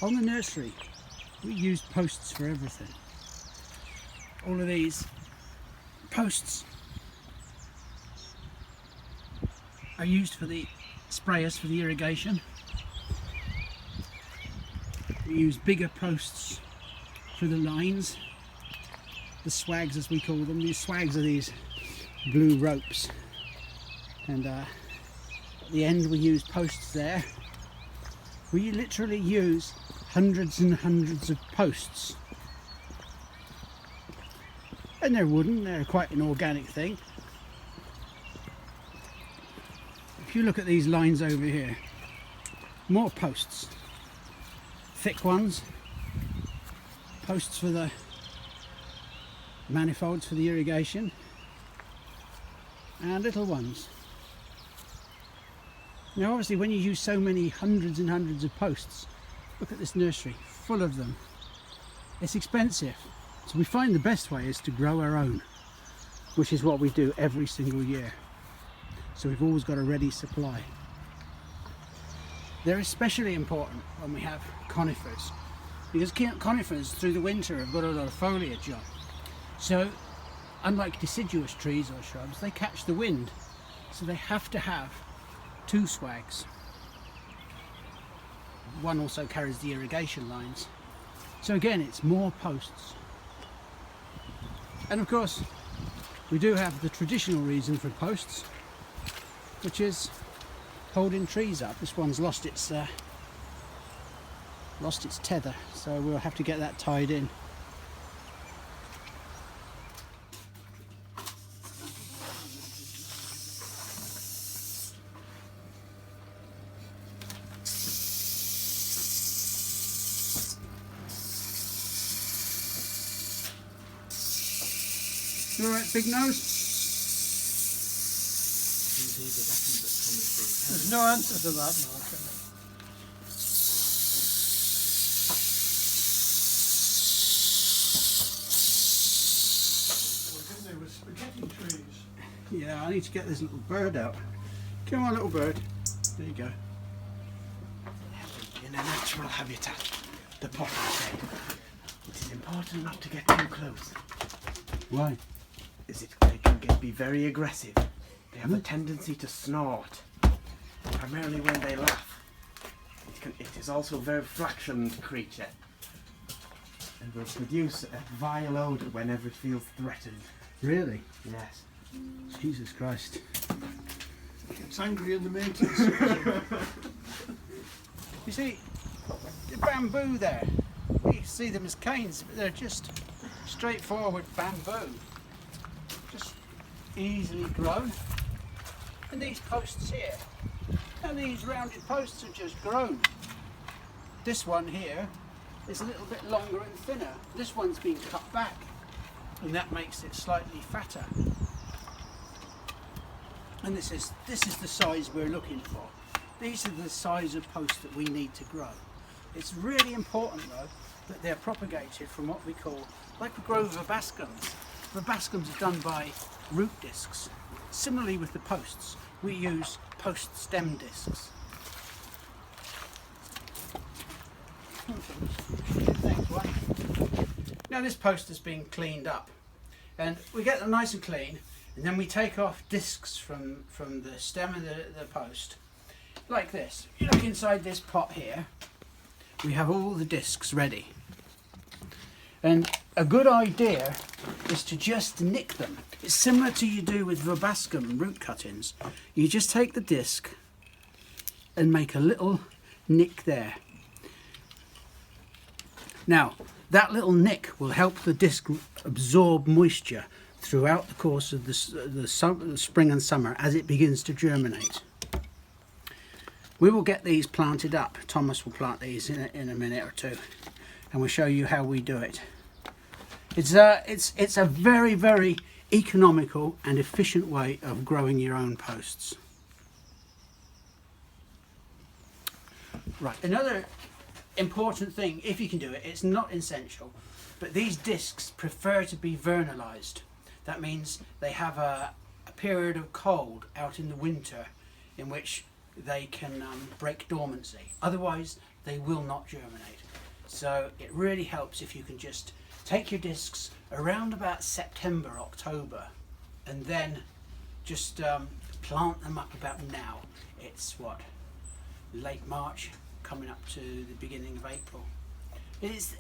On the nursery, we use posts for everything. All of these posts are used for the sprayers for the irrigation. We use bigger posts for the lines, the swags as we call them. These swags are these blue ropes, and at the end we use posts there. We literally use hundreds and hundreds of posts, and they're wooden, they're quite an organic thing. If you look at these lines over here, more posts, thick ones, posts for the manifolds for the irrigation, and little ones. Now obviously when you use so many hundreds and hundreds of posts, look at this nursery, full of them. It's expensive, so we find the best way is to grow our own, which is what we do every single year. So we've always got a ready supply. They're especially important when we have conifers, because conifers through the winter have got a lot of foliage on. So unlike deciduous trees or shrubs, they catch the wind, so they have to have two swags. One also carries the irrigation lines. So again, it's more posts. And of course, we do have the traditional reason for posts, which is holding trees up. This one's lost its tether, so we'll have to get that tied in. You all right, big nose? There's no answer to that, Mark. They were spaghetti trees. Yeah, I need to get this little bird out. Come on, little bird. There you go. In a natural habitat, the propagate, it is important not to get too close. Why? They can be very aggressive. They have a tendency to snort, primarily when they laugh. It is also a very flatulent creature and will produce a vile odour whenever it feels threatened. Really? Yes. Jesus Christ. It's angry in the maintenance section. You see, the bamboo there, you see them as canes, but they're just straightforward bamboo. Just easily grown. And these posts here, and these rounded posts are just grown. This one here is a little bit longer and thinner. This one's been cut back, and that makes it slightly fatter. And this is the size we're looking for. These are the size of posts that we need to grow. It's really important though that they're propagated from what we call, like we grow verbascums. Verbascums are done by root discs. Similarly with the posts, we use post stem discs. Thanks, Wayne. Now this post has been cleaned up, and we get them nice and clean, and then we take off discs from the stem of the post, like this. If you look inside this pot here, we have all the discs ready. And a good idea is to just nick them. It's similar to you do with verbascum root cuttings. You just take the disc and make a little nick there. Now, that little nick will help the disc absorb moisture throughout the course of the spring and summer as it begins to germinate. We will get these planted up. Thomas will plant these in a minute or two, and we'll show you how we do it. It's a very, very economical and efficient way of growing your own posts. Right, another important thing, if you can do it, it's not essential, but these discs prefer to be vernalized. That means they have a period of cold out in the winter in which they can break dormancy. Otherwise, they will not germinate. So it really helps if you can just take your discs around about September, October, and then just plant them up about now. It's what, late March, coming up to the beginning of April. It is,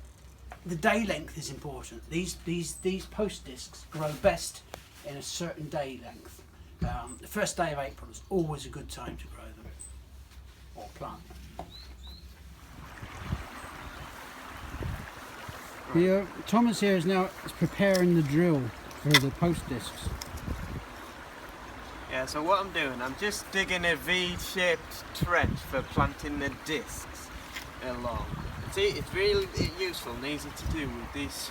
the day length is important. These post discs grow best in a certain day length. The first day of April is always a good time to grow them or plant them. Thomas here is now preparing the drill for the post discs. Yeah, so what I'm doing, I'm just digging a V-shaped trench for planting the discs along. See, it's really useful and easy to do with this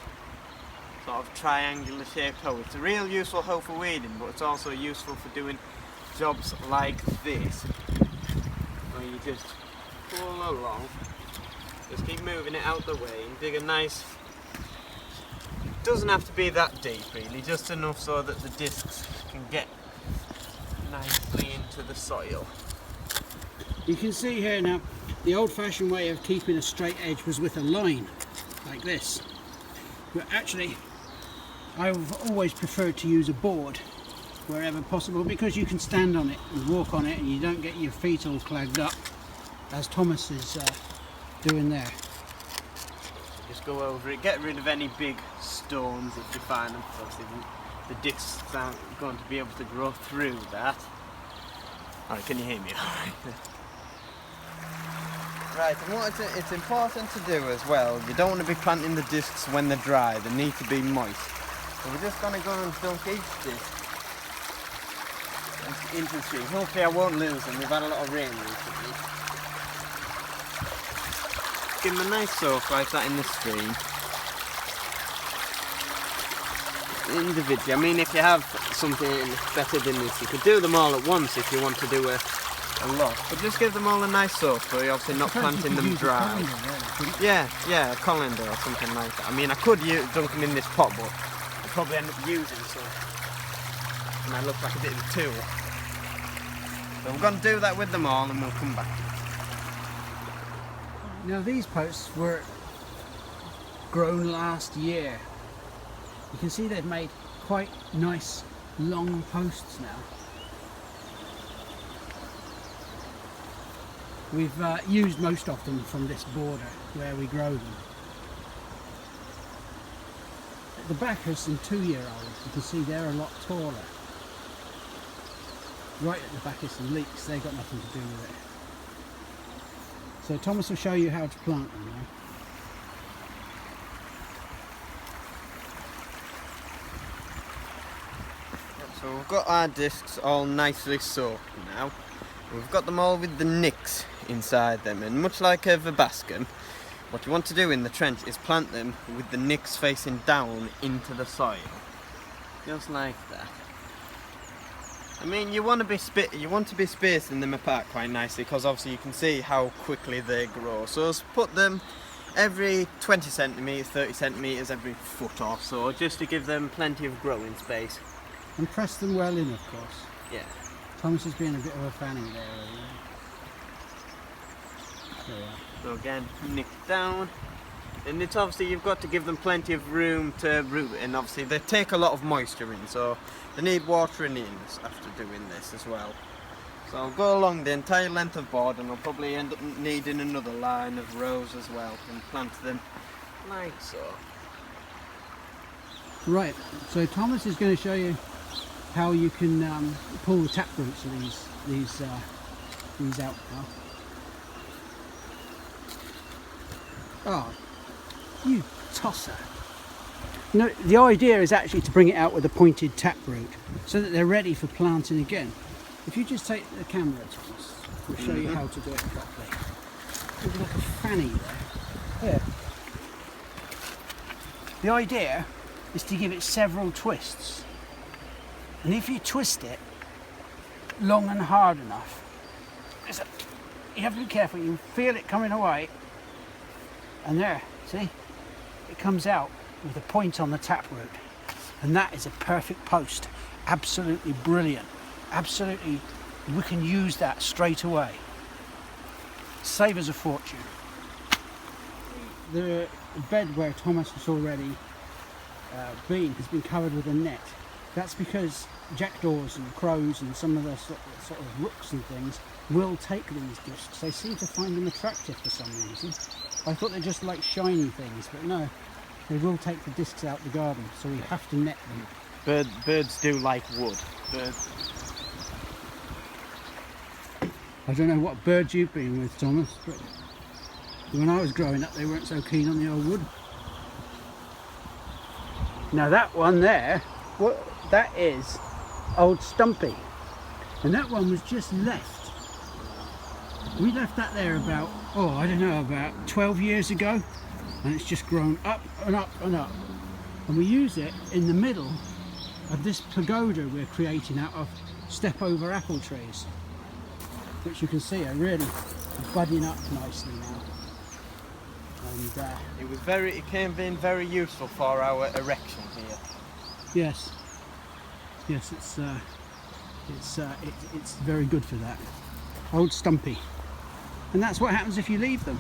sort of triangular shaped hole. It's a real useful hole for weeding, but it's also useful for doing jobs like this, where you just pull along, just keep moving it out the way and dig a nice, doesn't have to be that deep really, just enough so that the discs can get nicely into the soil. You can see here now, the old-fashioned way of keeping a straight edge was with a line, like this. But actually, I've always preferred to use a board wherever possible, because you can stand on it and walk on it and you don't get your feet all clogged up, as Thomas is doing there. Just go over it, get rid of any big stones if you find them, because the discs aren't going to be able to grow through that. Alright, can you hear me? Right, and what it's important to do as well, you don't want to be planting the discs when they're dry, they need to be moist. So we're just going to go and dunk each disc into the stream. Hopefully I won't lose them, we've had a lot of rain recently. Give them a nice soak like that in the stream. Individually, I mean if you have something better than this, you could do them all at once if you want to do a lot. But just give them all a nice soak, so you're obviously not planting them dry. Yeah, a colander or something like that. I mean I could dunk them in this pot, but I'd probably end up using some. And I look like a bit of a tool. So we're going to do that with them all and we'll come back to it. Now these posts were grown last year. You can see they've made quite nice long posts now. We've used most of them from this border where we grow them. At the back are some 2-year-olds. You can see they're a lot taller. Right at the back is some leeks. They've got nothing to do with it. So Thomas will show you how to plant them now. So we've got our discs all nicely soaked now. We've got them all with the nicks inside them, and much like a verbascum, what you want to do in the trench is plant them with the nicks facing down into the soil. Just like that. I mean, you want to be spacing them apart quite nicely, because obviously you can see how quickly they grow. So put them every 20 centimetres, 30 centimetres every foot or so, just to give them plenty of growing space. And press them well in, of course. Yeah. Thomas has been a bit of a fanny there. So again, nick down. And it's obviously you've got to give them plenty of room to root, and obviously they take a lot of moisture in, so they need watering in after doing this as well. So I'll go along the entire length of board, and I'll probably end up needing another line of rows as well, and plant them like so. Right, so Thomas is going to show you how you can pull the tap roots of these out now. Oh, you tosser. No, the idea is actually to bring it out with a pointed tap root so that they're ready for planting again. If you just take the camera, Thomas, I'll show you how to do it properly. Looks like a fanny there. There. The idea is to give it several twists. And if you twist it long and hard enough, you have to be careful, you feel it coming away. And there, see? It comes out with a point on the taproot. And that is a perfect post. Absolutely brilliant. Absolutely, we can use that straight away. Save us a fortune. the bed where Thomas has already been has been covered with a net. That's because jackdaws and crows and some of the sort of rooks and things will take these discs. They seem to find them attractive for some reason. I thought they're just like shiny things, but no, they will take the discs out the garden, so we have to net them. Birds do like wood. Birds. I don't know what birds you've been with, Thomas, but when I was growing up they weren't so keen on the old wood. Now that one there, that is old Stumpy, and that one was just left. We left that there about, I don't know, about 12 years ago, and it's just grown up and up and up. And we use it in the middle of this pagoda we're creating out of step over apple trees, which you can see are really budding up nicely now. And It came in very useful for our erection here. yes, it's very good for that. Old Stumpy. And that's what happens if you leave them.